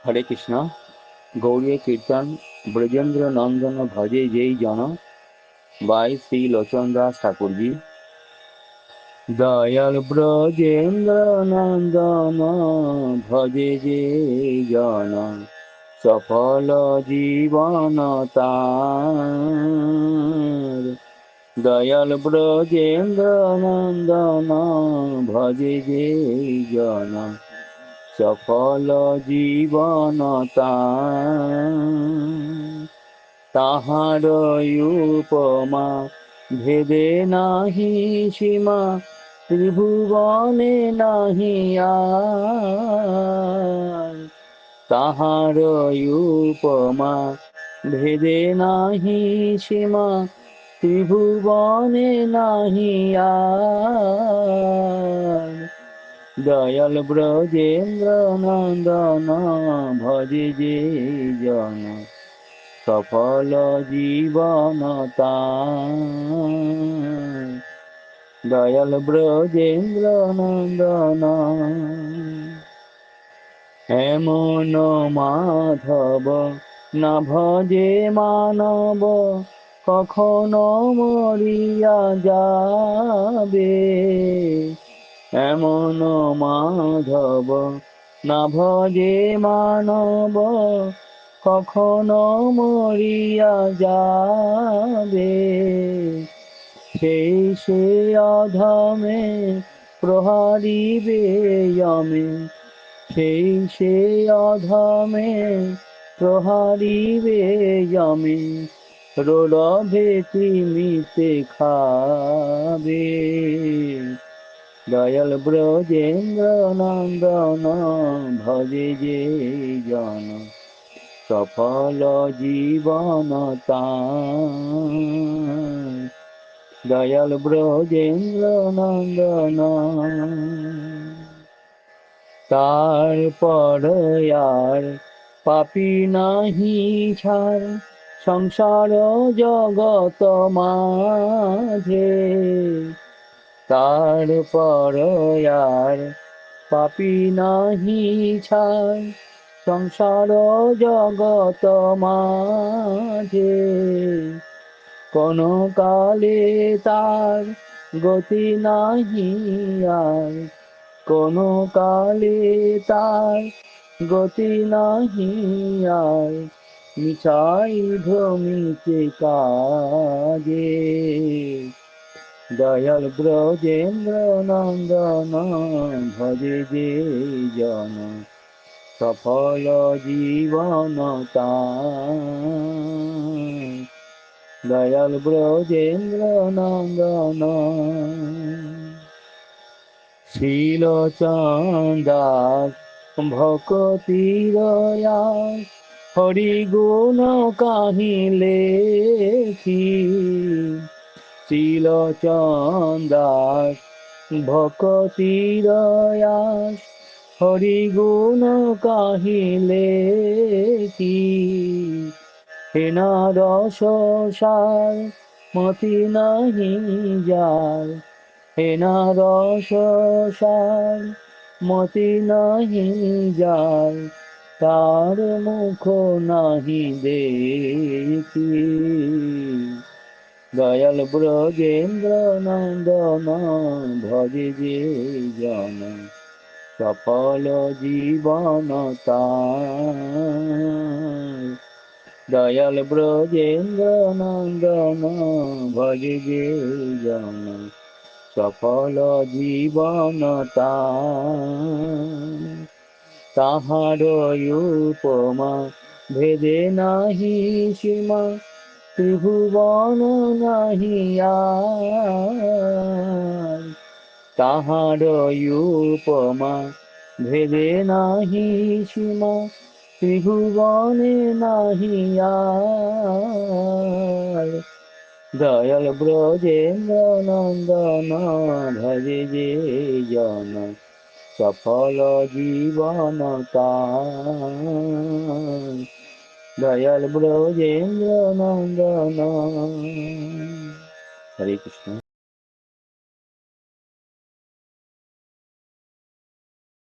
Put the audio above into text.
হরে কৃষ্ণ। গৌরী কীর্তন ব্রজেন্দ্র নন্দন ভজে যেই জন বাই শ্রী লোচন দাস ঠাকুরজি। দয়াল ব্রজেন্দ্র নন্দন ভজে যে জন সফল জীবন তার। দয়াল ব্রজেন্দ্র নন্দন ভজে যে জন সফল জীবন তাহার উপমা ভেদে নাহি সীমা, ত্রিভুবনে নাহি আর। তাহার উপমা ভেদে নাহি সীমা, ত্রিভুবনে নাহি আর। দয়াল ব্রজেন্দ্র নন্দন ভজে যে জন সফল জীবন তার। দয়াল ব্রজেন্দ্র নন্দন এমন মাধব না ভজে মানব, কখনো মরিয়া যাবে। এমন মাধব না ভজে মানব, কখনো মরিয়া যাবে। সেই সে অধমে প্রহারিবে যমে, সেই সে অধমে প্রহারিবে যমে। রোলভে তিমিতে খাবে। দয়াল ব্রজেন্দ্র নন্দন ভজে যে জন সফল জীবন তার। দয়াল ব্রজেন্দ্র নন্দন তারপর আর পাপি নাহি ছাড়, সংসার জগত মাঝে। তারপর আর পাপি নাহি ছাড়, সংসার জগত মাঝে। কোন কালে তার গতি নাহি আর, কোন কালে তার গতি নাহি আর। মিছাই ভ্রমিতে কাজে। দয়াল ব্রজেন্দ্র নন্দন ভজে যে জন সফল জীবন তার। দয়াল ব্রজেন্দ্র নন্দন শ্রীলোচনদাস ভকতির আস, হরি গুণ কাহিলে কি। শ্রীলোচনদাস ভকতির আস, হরি গুণ কাহিলে কি। হেনা রস সার মতি নাহি যার, হেনা রস সার মতি নাহি যার। তার মুখ নাহি দেখি। দয়াল ব্রজেন্দ্র নন্দন ভজে যে জন সফল জীবন তার। দয়াল ব্রজেন্দ্র নন্দন ভজে যে জন সফল জীবন তার। তাহার উপমা ভেদে নাহি সীমা, ত্রিভুবন নাহি আর। তাহার উপমা ভেদে নাহি সীমা, ত্রিভুবনে নাহি আর। দয়াল ব্রজেন্দ্র নন্দন ভজে যে জন সফল জীবন তার। দয়াল ব্রজেন্দ্র নন্দন। হরে কৃষ্ণ।